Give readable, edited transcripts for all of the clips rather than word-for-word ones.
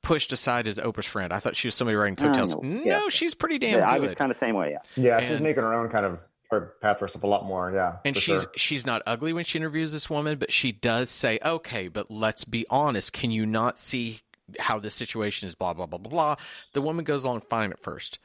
pushed aside as Oprah's friend. I thought she was somebody riding coattails. No, she's pretty damn good. I was kind of the same way. Yeah, she's making her own kind of path for herself a lot more. Yeah, and she's not ugly when she interviews this woman, but she does say, "Okay, but let's be honest. Can you not see how this situation is? Blah blah blah blah blah." The woman goes along fine at first.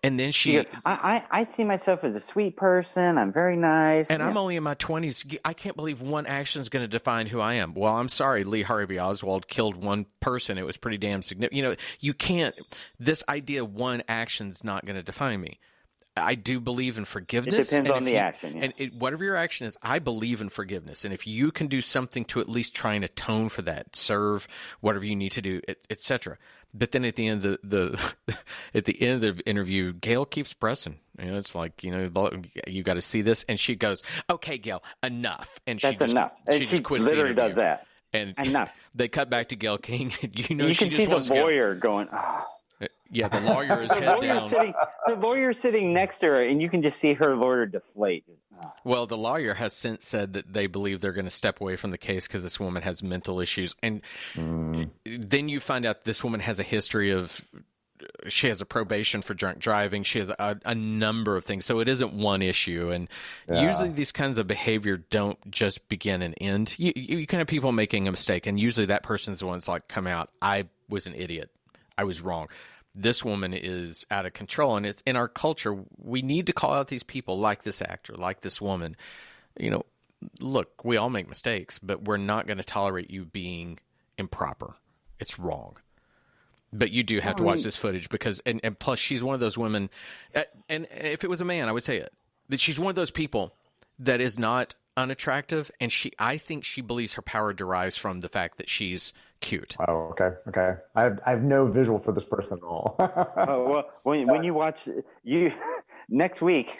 And then she goes, I see myself as a sweet person. I'm very nice. And I'm only in my 20s. I can't believe one action is going to define who I am. Well, I'm sorry. Lee Harvey Oswald killed one person. It was pretty damn significant. You can't – this idea one action's not going to define me. I do believe in forgiveness. It depends on the action. Yeah. And whatever your action is, I believe in forgiveness. And if you can do something to at least try and atone for that, serve whatever you need to do, etc. But then at the end of at the end of the interview, Gail keeps pressing. It's like, you got to see this. And she goes, "Okay, Gail, enough." And that's enough. And she just quits literally does that. And enough. They cut back to Gail King. And you can see the lawyer going, "Oh." Yeah, the lawyer is head down. The lawyer's sitting next to her, and you can just see her lawyer deflate. Well, the lawyer has since said that they believe they're going to step away from the case because this woman has mental issues. And then you find out this woman has a history of – she has a probation for drunk driving. She has a number of things. So it isn't one issue. And usually these kinds of behavior don't just begin and end. You can have people making a mistake, and usually that person's the one that's like, come out, I was an idiot. I was wrong. This woman is out of control, and it's in our culture. We need to call out these people like this actor, like this woman. Look, we all make mistakes, but we're not going to tolerate you being improper. It's wrong. But you do have to watch this footage because, and plus she's one of those women, and if it was a man, I would say it, that she's one of those people that is not unattractive, and I think she believes her power derives from the fact that she's cute. Oh, okay. I have no visual for this person at all. Well, when you watch next week,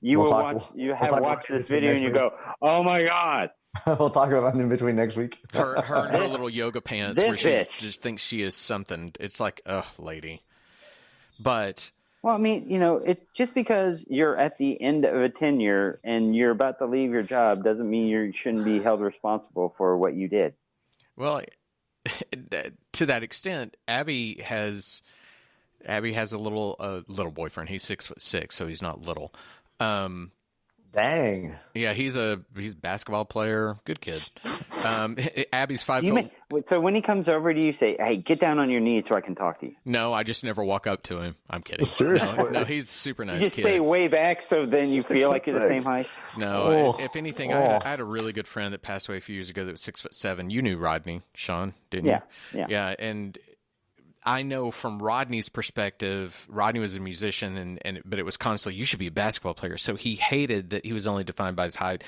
you have watched this video and you go, "Oh my God." We'll talk about it in between next week. Her and her little yoga pants where she just thinks she is something. It's like, ugh, lady. But well, I mean, it's just because you're at the end of a tenure and you're about to leave your job doesn't mean you shouldn't be held responsible for what you did. Well, to that extent, Abby has a little boyfriend. He's 6'6", so he's not little. Dang. Yeah, he's a basketball player. Good kid. Abby's 5 foot. So when he comes over, do you say, "Hey, get down on your knees so I can talk to you"? No, I just never walk up to him. I'm kidding. Seriously? No, he's a super nice kid. You kid. stay way back so then you feel like you're the same height? No, if anything, I had a really good friend that passed away a few years ago that was 6'7". You knew Rodney, Sean, didn't you? Yeah, and I know from Rodney's perspective, Rodney was a musician, but it was constantly, you should be a basketball player. So he hated that he was only defined by his height.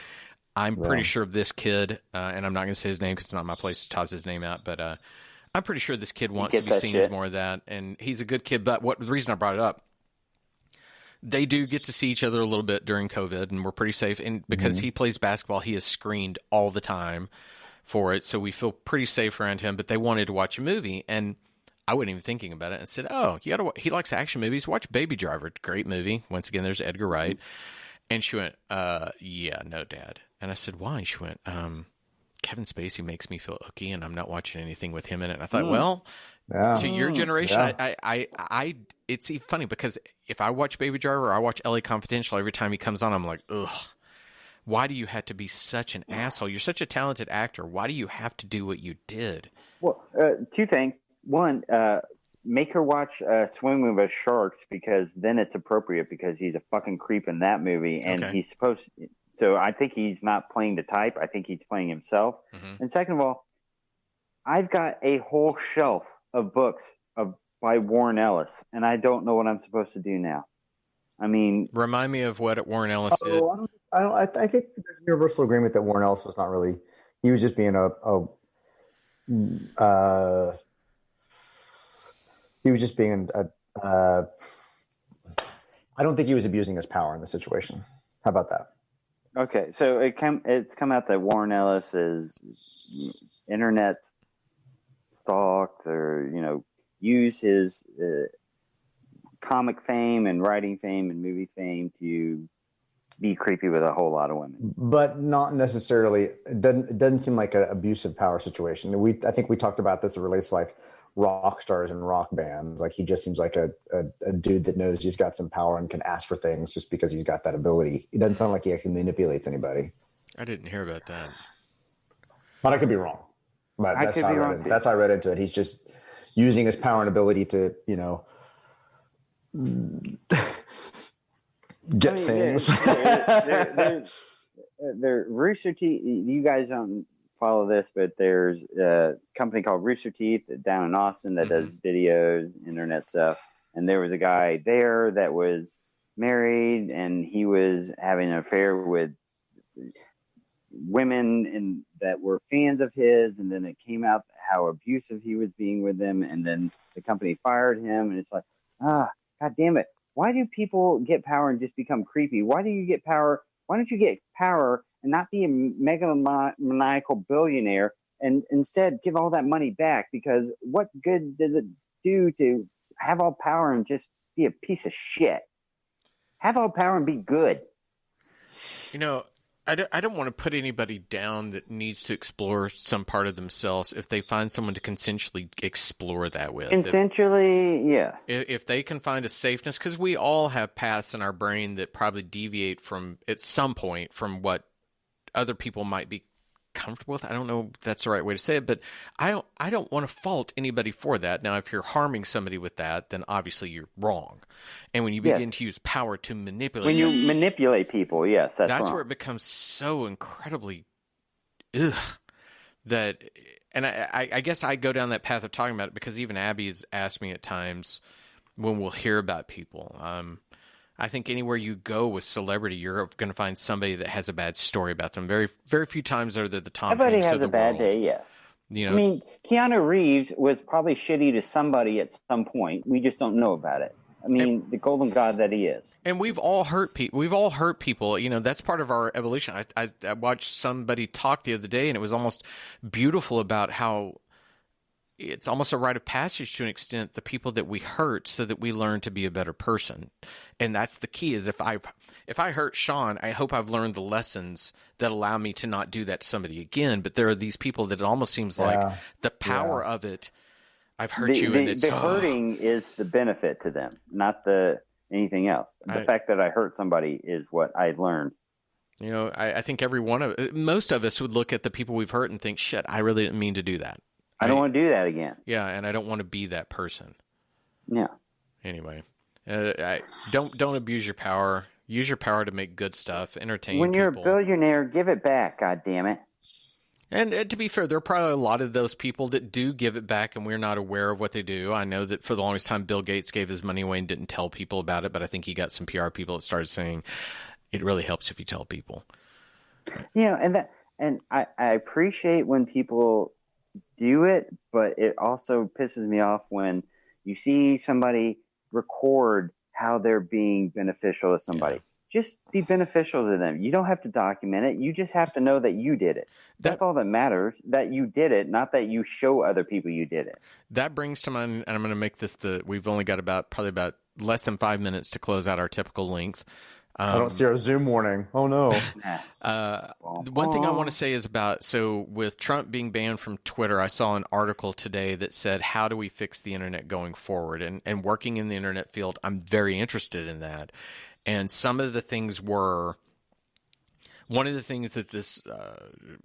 I'm pretty sure this kid, and I'm not going to say his name because it's not my place to toss his name out, but I'm pretty sure this kid wants to be seen as more of that, and he's a good kid. But the reason I brought it up, they do get to see each other a little bit during COVID, and we're pretty safe. And because he plays basketball, he is screened all the time for it, so we feel pretty safe around him. But they wanted to watch a movie, and I wasn't even thinking about it. I said, "Oh, he likes action movies. Watch Baby Driver. Great movie." Once again, there's Edgar Wright. And she went, "Yeah, no, Dad." And I said, "Why?" She went, "Kevin Spacey makes me feel icky, and I'm not watching anything with him in it." And I thought, well, to your generation, it's funny because if I watch Baby Driver or I watch LA Confidential, every time he comes on, I'm like, ugh. Why do you have to be such an asshole? You're such a talented actor. Why do you have to do what you did? Well, two things. One, make her watch Swimming with Sharks because then it's appropriate because he's a fucking creep in that movie and he's supposed to, so I think he's not playing the type. I think he's playing himself. And second of all, I've got a whole shelf of books by Warren Ellis and I don't know what I'm supposed to do now. I mean, remind me of what Warren Ellis did. I think there's universal agreement that Warren Ellis was not really, he was just being he was just being I don't think he was abusing his power in the situation. How about that? Okay, so it's come out that Warren Ellis is internet stalked or use his comic fame and writing fame and movie fame to be creepy with a whole lot of women, but not necessarily. It doesn't seem like an abusive power situation. I think we talked about this. It relates to like rock stars and rock bands. Like he just seems like a dude that knows he's got some power and can ask for things just because he's got that ability. It doesn't sound like he actually manipulates anybody. I didn't hear about that. But I could be wrong. But that's how I read into it. He's just using his power and ability to, get things. Rooster Teeth, you guys don't follow this, but there's a company called Rooster Teeth down in Austin that does videos, internet stuff. And there was a guy there that was married, and he was having an affair with women that were fans of his, and then it came out how abusive he was being with them, and then the company fired him, and it's like, god damn it, why do people get power and just become creepy? Why don't you get power and not be a megalomaniacal billionaire and instead give all that money back? Because what good does it do to have all power and just be a piece of shit? Have all power and be good. I don't want to put anybody down that needs to explore some part of themselves if they find someone to consensually explore that with. Yeah. If they can find a safeness, because we all have paths in our brain that probably deviate from, at some point, from what other people might be comfortable with. I don't know if that's the right way to say it, but I don't want to fault anybody for that. Now, if you're harming somebody with that, then obviously you're wrong. And when you begin to use power to manipulate, when you manipulate people, yes, that's where it becomes so incredibly that. And I guess I go down that path of talking about it because even Abby's asked me at times when we'll hear about people. I think anywhere you go with celebrity, you're going to find somebody that has a bad story about them. Very, very few times are there the Tom Hanks of the world. Everybody has a bad day, yes. I mean, Keanu Reeves was probably shitty to somebody at some point. We just don't know about it. I mean, the golden god that he is. And we've all hurt people. That's part of our evolution. I watched somebody talk the other day, and it was almost beautiful about how it's almost a rite of passage to an extent, the people that we hurt so that we learn to be a better person. And that's the key is if I hurt Sean, I hope I've learned the lessons that allow me to not do that to somebody again. But there are these people that it almost seems like the power of it. I've hurt you. And it's the hurting is the benefit to them, not anything else. The fact that I hurt somebody is what I learned. I think most of us would look at the people we've hurt and think, shit, I really didn't mean to do that. I don't want to do that again. Yeah, and I don't want to be that person. Yeah. Anyway, don't abuse your power. Use your power to make good stuff, entertain when you're people. A billionaire, give it back, God damn it. And to be fair, there are probably a lot of those people that do give it back, and we're not aware of what they do. I know that for the longest time, Bill Gates gave his money away and didn't tell people about it, but I think he got some PR people that started saying it really helps if you tell people. And I appreciate when people do it, but it also pisses me off when you see somebody record how they're being beneficial to somebody. Just be beneficial to them. You don't have to document it. You just have to know that you did it. That's all that matters, that you did it, not that you show other people you did it. That brings to mind, and I'm going to make this we've only got probably about less than 5 minutes to close out our typical length. I don't see our Zoom warning. Oh, no. The one thing I want to say is with Trump being banned from Twitter, I saw an article today that said, how do we fix the internet going forward? And working in the internet field, I'm very interested in that. And some of the things were, one of the things that this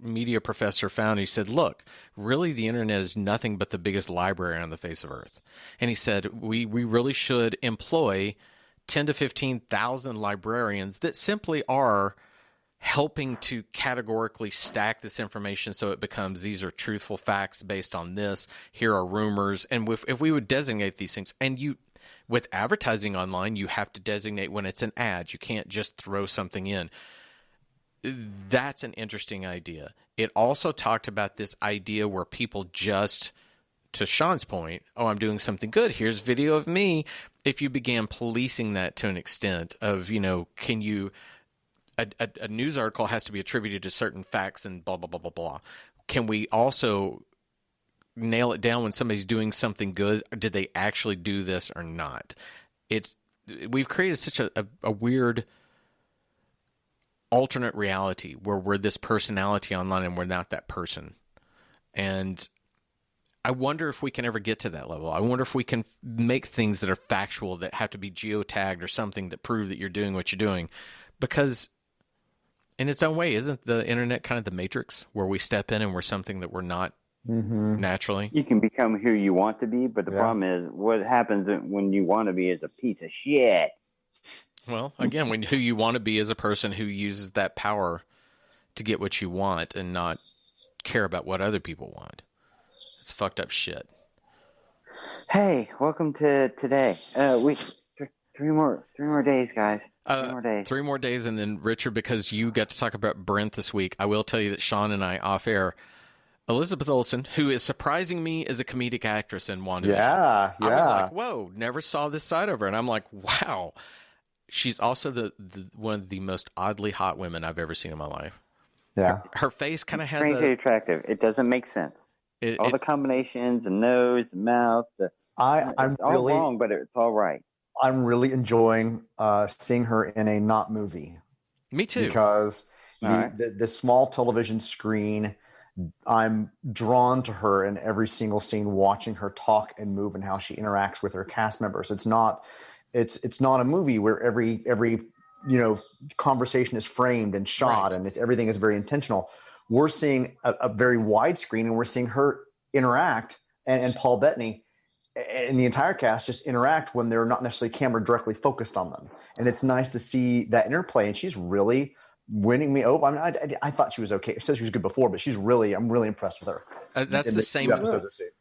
media professor found, he said, look, really the internet is nothing but the biggest library on the face of Earth. And he said, we really should employ 10 to 15,000 librarians that simply are helping to categorically stack this information so it becomes, these are truthful facts based on this, here are rumors. And if we would designate these things, and with advertising online, you have to designate when it's an ad. You can't just throw something in. That's an interesting idea. It also talked about this idea where people just, to Sean's point, I'm doing something good. Here's video of me. If you began policing that to an extent of, can you, a news article has to be attributed to certain facts and blah, blah, blah, blah, blah. Can we also nail it down when somebody's doing something good? Did they actually do this or not? We've created such a weird alternate reality where we're this personality online and we're not that person. And I wonder if we can ever get to that level. I wonder if we can make things that are factual that have to be geotagged or something that prove that you're doing what you're doing. Because in its own way, isn't the internet kind of the Matrix where we step in and we're something that we're not naturally? You can become who you want to be, but the problem is what happens when you want to be is a piece of shit. Well, again, who you want to be is a person who uses that power to get what you want and not care about what other people want. It's fucked up shit. Hey, welcome to today. Three more days, guys. 3 more days. 3 more days, and then Richard, because you got to talk about Brent this week, I will tell you that Sean and I off air, Elizabeth Olsen, who is surprising me as a comedic actress in WandaVision. Yeah. I was like, whoa, never saw this side of her, and I'm like, wow. She's also the one of the most oddly hot women I've ever seen in my life. Yeah, her face kind of has strangely attractive. It doesn't make sense. All the combinations, the nose, the mouth. I'm all really wrong, but it's all right. I'm really enjoying seeing her in a not movie. Me too. Because the small television screen, I'm drawn to her in every single scene, watching her talk and move and how she interacts with her cast members. It's not a movie where every conversation is framed and shot, and everything is very intentional. We're seeing a very wide screen, and we're seeing her interact, and Paul Bettany and the entire cast just interact when they're not necessarily camera directly focused on them. And it's nice to see that interplay, and she's really winning me over. I mean, I thought she was okay. I said she was good before, but I'm really impressed with her. That's the same.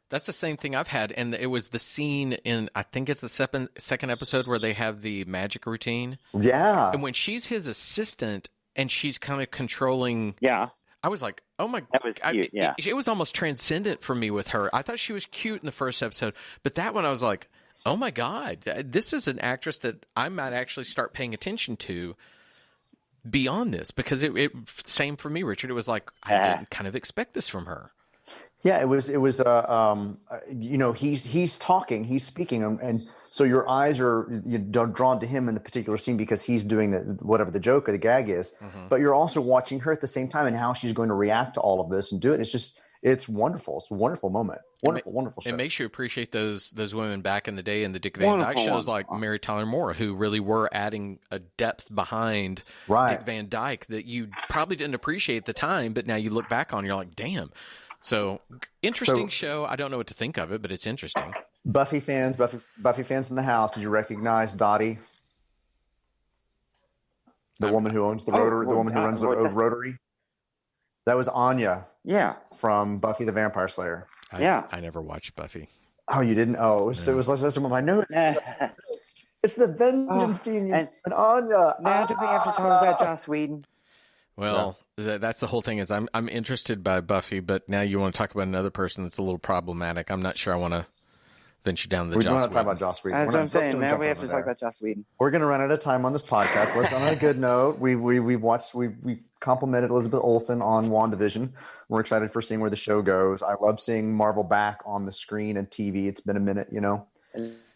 That's the same thing I've had, and it was the scene in, I think it's the second episode where they have the magic routine. Yeah, and when she's his assistant and she's kind of controlling. Yeah, I was like, oh my god, that was cute. Yeah, it was almost transcendent for me with her. I thought she was cute in the first episode, but that one I was like, oh my god, this is an actress that I might actually start paying attention to beyond this, because it same for me, Richard. It was like I didn't kind of expect this from her. Yeah, it was he's talking, he's speaking, and so your eyes are drawn to him in the particular scene because he's doing whatever the joke or the gag is, but you're also watching her at the same time and how she's going to react to all of this and do it. It's wonderful. It's a wonderful moment. Wonderful show. It makes you appreciate those women back in the day in the Dick Van Dyke shows, like Mary Tyler Moore, who really were adding a depth behind Dick Van Dyke that you probably didn't appreciate at the time, but now you look back on, you're like, damn. So interesting show. I don't know what to think of it, but it's interesting. Buffy fans in the house. Did you recognize Dottie, the woman who owns the Rotary, the woman who runs the Rotary? That was Anya. Yeah, from Buffy the Vampire Slayer. I never watched Buffy. Oh, you didn't? Oh, it was like I know. It's the vengeance team and Anya. Now do we have to talk about Joss Whedon? Well, that's the whole thing. Is I'm interested by Buffy, but now you want to talk about another person that's a little problematic. I'm not sure I want to venture down the. We don't want to talk about Joss Whedon. That's what I'm saying. Now we have to talk about Joss Whedon. We're going to run out of time on this podcast. Let's on a good note. We complimented Elizabeth Olsen on WandaVision. We're excited for seeing where the show goes. I love seeing Marvel back on the screen and TV. It's been a minute,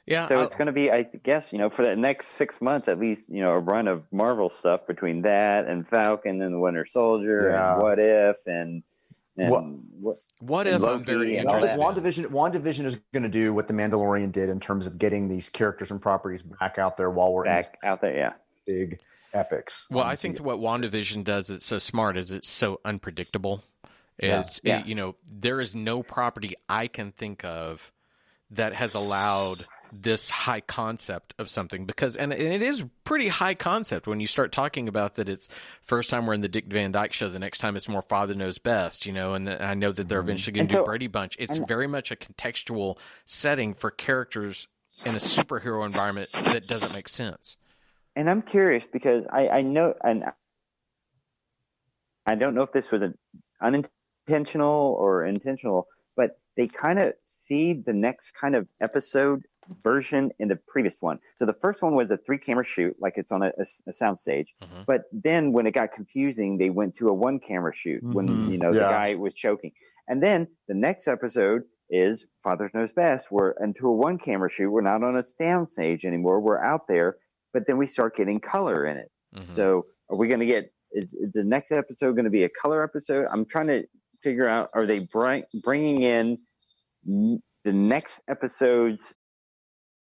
Yeah. So it's going to be, I guess, for the next 6 months at least, a run of Marvel stuff between that and Falcon and the Winter Soldier and What If and what if Loki, I'm very interested. WandaVision is going to do what The Mandalorian did in terms of getting these characters and properties back out there while we're out there, yeah. Big epics. Well, I think what WandaVision does it's so smart is it's so unpredictable. There is no property I can think of that has allowed this high concept of something, because and it is pretty high concept when you start talking about that. It's first time we're in the Dick Van Dyke show, the next time it's more Father Knows Best, and I know that they're eventually going to do Brady Bunch. It's very much a contextual setting for characters in a superhero environment that doesn't make sense. And I'm curious because I know, and I don't know if this was an unintentional or intentional, but they kind of see the next kind of episode version in the previous one. So the first one was a 3-camera shoot, like it's on a sound stage. But then when it got confusing, they went to a 1-camera shoot when the guy was choking. And then the next episode is Father Knows Best. We're into a 1-camera shoot. We're not on a sound stage anymore. We're out there, but then we start getting color in it. So are we going to get? Is the next episode going to be a color episode? I'm trying to figure out. Are they bringing in the next episodes